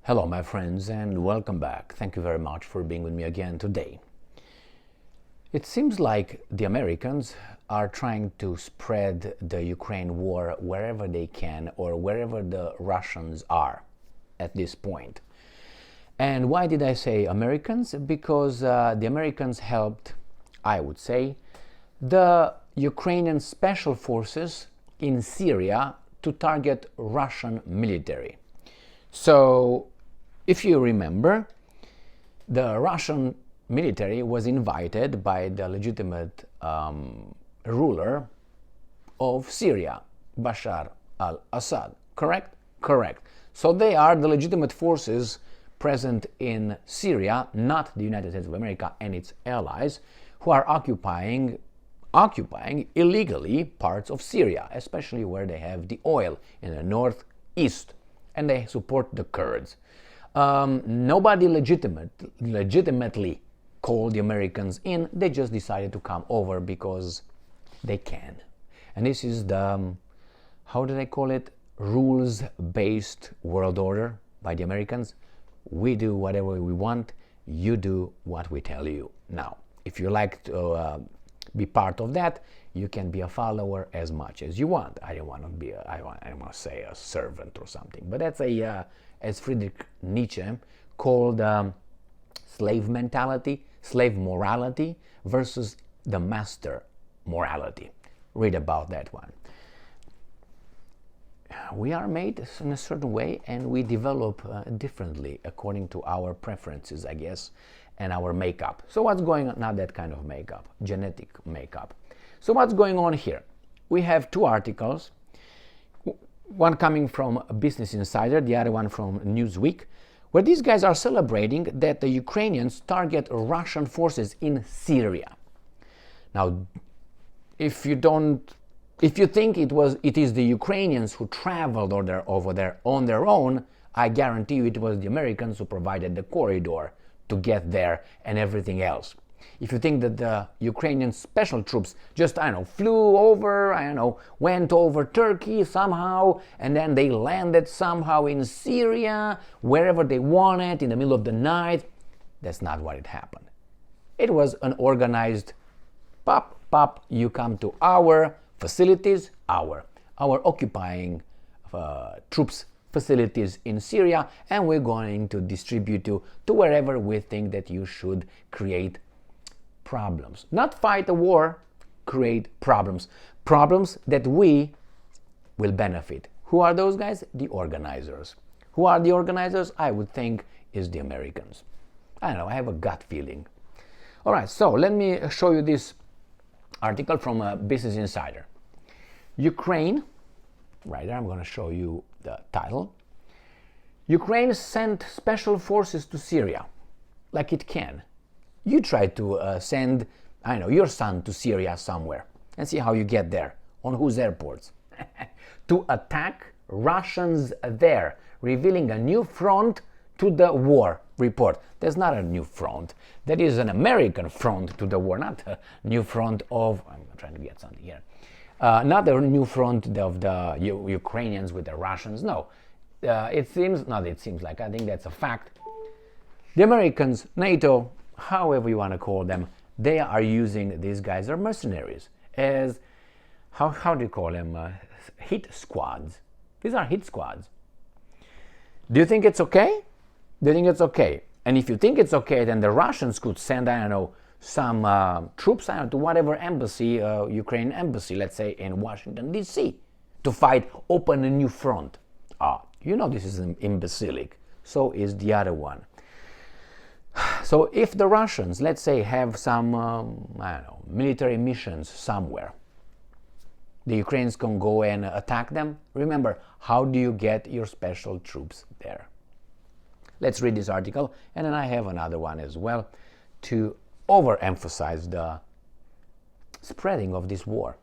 Hello, my friends, and welcome back. Thank you very much for being with me again today. It seems like the Americans are trying to spread the Ukraine war wherever they can or wherever the Russians are at this point. And why did I say Americans? Because the Americans helped, I would say, the Ukrainian special forces in Syria to target Russian military. So, if you remember, the Russian military was invited by the legitimate ruler of Syria, Bashar al-Assad, correct? Correct. So they are the legitimate forces present in Syria, not the United States of America and its allies, who are occupying illegally parts of Syria, especially where they have the oil in the northeast, and they support the Kurds. Nobody legitimately called the Americans in. They just decided to come over because they can. And this is the, how do they call it? Rules-based world order by the Americans. We do whatever we want. You do what we tell you. Now, if you like to be part of that, you can be a follower as much as you want. I don't want to be I don't want to say a servant or something, but that's as Friedrich Nietzsche called slave mentality, slave morality versus the master morality. Read about that one. We are made in a certain way and we develop differently according to our preferences, I guess, and our makeup. So what's going on? Not that kind of makeup, genetic makeup. So what's going on here? We have two articles, one coming from Business Insider, the other one from Newsweek, where these guys are celebrating that the Ukrainians target Russian forces in Syria. Now, if you think it is the Ukrainians who traveled over there on their own, I guarantee you it was the Americans who provided the corridor to get there and everything else. If you think that the Ukrainian special troops just, flew over, went over Turkey somehow, and then they landed somehow in Syria, wherever they wanted, in the middle of the night, that's not what it happened. It was an organized, pop, you come to our facilities, our occupying troops facilities in Syria, and we're going to distribute you to wherever we think that you should create problems. Not fight a war, create problems. Problems that we will benefit. Who are those guys? The organizers. Who are the organizers? I would think is the Americans. I don't know, I have a gut feeling. All right, so let me show you this article from Business Insider. Ukraine, right there, I'm going to show you the title. Ukraine sent special forces to Syria, like it can. You try to send, your son to Syria somewhere and see how you get there, on whose airports. To attack Russians there, revealing a new front to the war report. There's not a new front. That is an American front to the war, not a new front of, I'm trying to get something here. Not a new front of the Ukrainians with the Russians, no. I think that's a fact. The Americans, NATO, however you want to call them, they are using these guys, are mercenaries, as, how do you call them, hit squads. These are hit squads. Do you think it's okay? Do you think it's okay? And if you think it's okay, then the Russians could send, some troops to whatever embassy, Ukrainian embassy, let's say in Washington, D.C., to fight, open a new front. This is imbecilic. So is the other one. So if the Russians, let's say, have some, military missions somewhere, the Ukrainians can go and attack them. Remember, how do you get your special troops there? Let's read this article, and then I have another one as well to overemphasize the spreading of this war.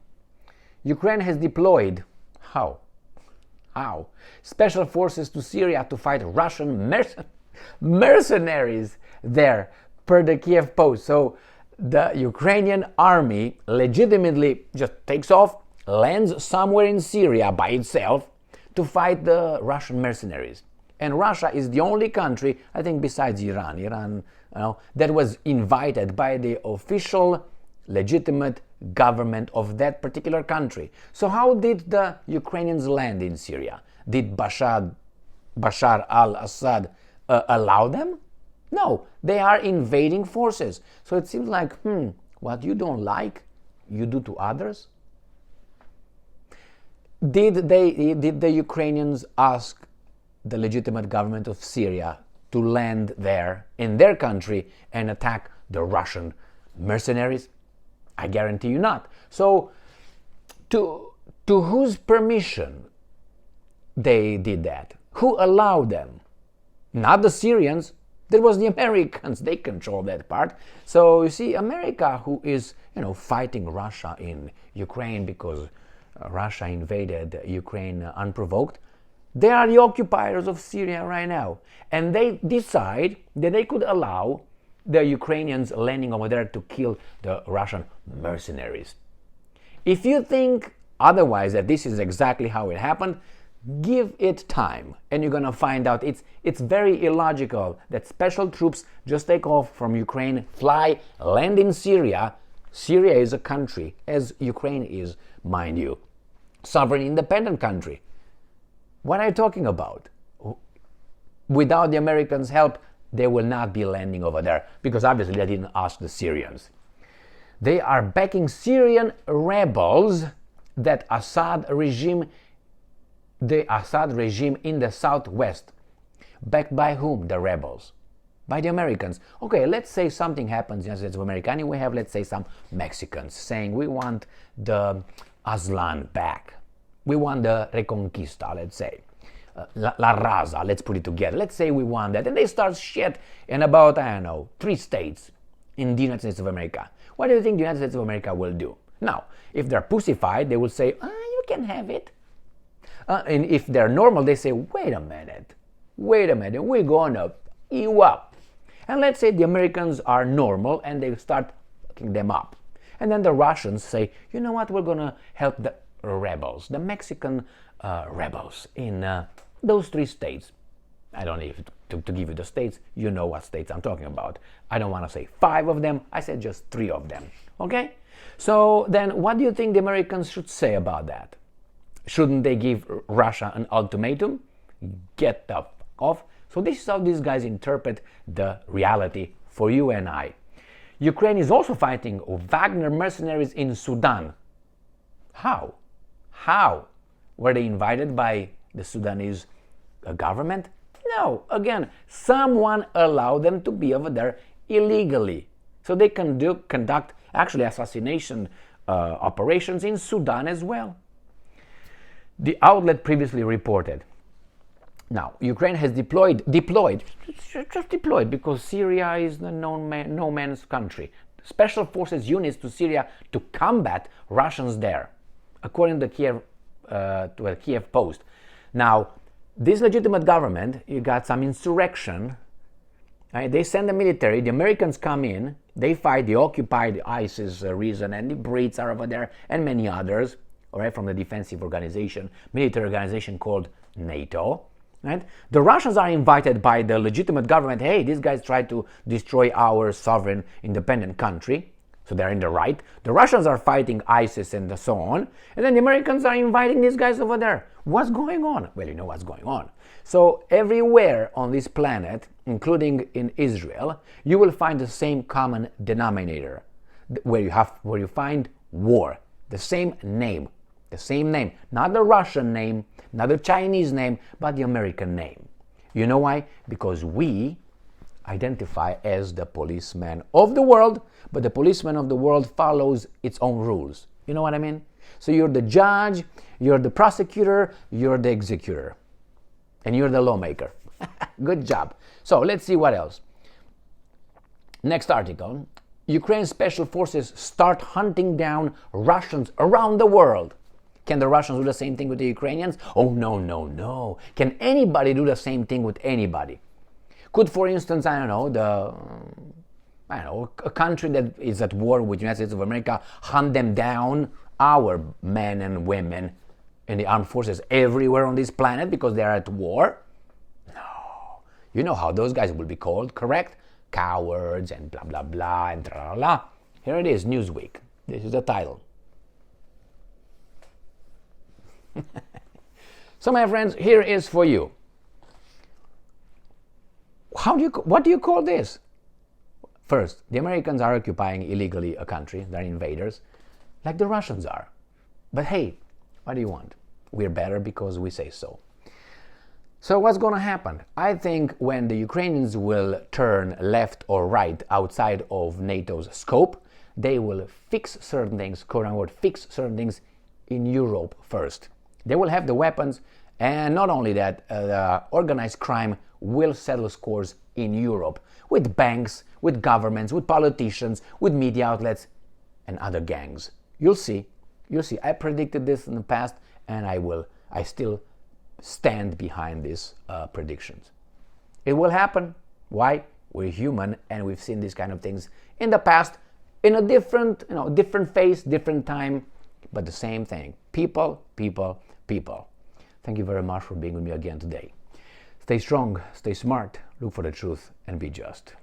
Ukraine has deployed, how? Special forces to Syria to fight Russian mercenaries there, per the Kiev Post. So the Ukrainian army legitimately just takes off, lands somewhere in Syria by itself to fight the Russian mercenaries. And Russia is the only country, I think besides Iran, that was invited by the official, legitimate government of that particular country. So how did the Ukrainians land in Syria? Did Bashar al-Assad allow them? No, they are invading forces. So it seems like, what you don't like, you do to others. Did the Ukrainians ask the legitimate government of Syria to land there in their country and attack the Russian mercenaries? I guarantee you not. So to whose permission they did that? Who allowed them? Not the Syrians. That was the Americans. They control that part. So you see, America, who is fighting Russia in Ukraine because Russia invaded Ukraine unprovoked, they are the occupiers of Syria right now. And they decide that they could allow the Ukrainians landing over there to kill the Russian mercenaries. If you think otherwise, that this is exactly how it happened, give it time and you're gonna find out it's very illogical that special troops just take off from Ukraine, fly, land in Syria. Syria is a country, as Ukraine is, mind you, sovereign independent country. What are you talking about? Without the Americans' help, they will not be landing over there, because obviously they didn't ask the Syrians. They are backing Syrian rebels that the Assad regime in the southwest. Backed by whom? The rebels. By the Americans. Okay, let's say something happens in the United States of America, and we have, let's say, some Mexicans saying we want the Aztlan back. We want the Reconquista, let's say. La Raza, let's put it together. Let's say we want that. And they start shit in about, 3 states in the United States of America. What do you think the United States of America will do? Now, if they're pussified, they will say, you can have it. And if they're normal, they say, wait a minute, we're gonna eat you up. And let's say the Americans are normal and they start fucking them up. And then the Russians say, you know what, we're gonna help the rebels, the Mexican rebels in those 3 states. I don't need to give you the states. You know what states I'm talking about. I don't want to say 5 of them. I said just 3 of them. Okay? So then what do you think the Americans should say about that? Shouldn't they give Russia an ultimatum? Get the fuck off. So this is how these guys interpret the reality for you and I. Ukraine is also fighting Wagner mercenaries in Sudan. How? Were they invited by the Sudanese government? No. Again, someone allowed them to be over there illegally. So they can conduct actually assassination operations in Sudan as well. The outlet previously reported. Now, Ukraine has deployed, because Syria is the no man's country. Special forces units to Syria to combat Russians there, according to a Kiev Post. Now, this legitimate government, you got some insurrection. Right? They send the military. The Americans come in. They fight. They occupy the ISIS region, and the Brits are over there, and many others. All right, from the defensive organization, military organization called NATO. Right? The Russians are invited by the legitimate government. Hey, these guys tried to destroy our sovereign independent country. So they're in the right. The Russians are fighting ISIS and so on. And then the Americans are inviting these guys over there. What's going on? Well, you know what's going on. So everywhere on this planet, including in Israel, you will find the same common denominator, where you find war, the same name, not the Russian name, not the Chinese name, but the American name. You know why? Because we identify as the policeman of the world, but the policeman of the world follows its own rules. You know what I mean? So you're the judge, you're the prosecutor, you're the executor, and you're the lawmaker. Good job. So let's see what else. Next article. Ukraine special forces start hunting down Russians around the world. Can the Russians do the same thing with the Ukrainians? Oh, no. Can anybody do the same thing with anybody? Could, for instance, a country that is at war with the United States of America hunt them down, our men and women in the armed forces everywhere on this planet because they are at war? No. You know how those guys will be called, correct? Cowards and blah, blah, blah, and tra la la. Here it is, Newsweek. This is the title. So, my friends, here is for you. What do you call this? First, the Americans are occupying illegally a country. They're invaders, like the Russians are. But hey, what do you want? We're better because we say so. So what's going to happen? I think when the Ukrainians will turn left or right outside of NATO's scope, they will fix certain things, quote unquote, fix certain things in Europe first. They will have the weapons, and not only that, the organized crime will settle scores in Europe with banks, with governments, with politicians, with media outlets, and other gangs. You'll see. You'll see. I predicted this in the past, and I still stand behind these predictions. It will happen. Why? We're human, and we've seen these kind of things in the past, in a different phase, different time, but the same thing. People, people, people. Thank you very much for being with me again today. Stay strong, stay smart, look for the truth, and be just.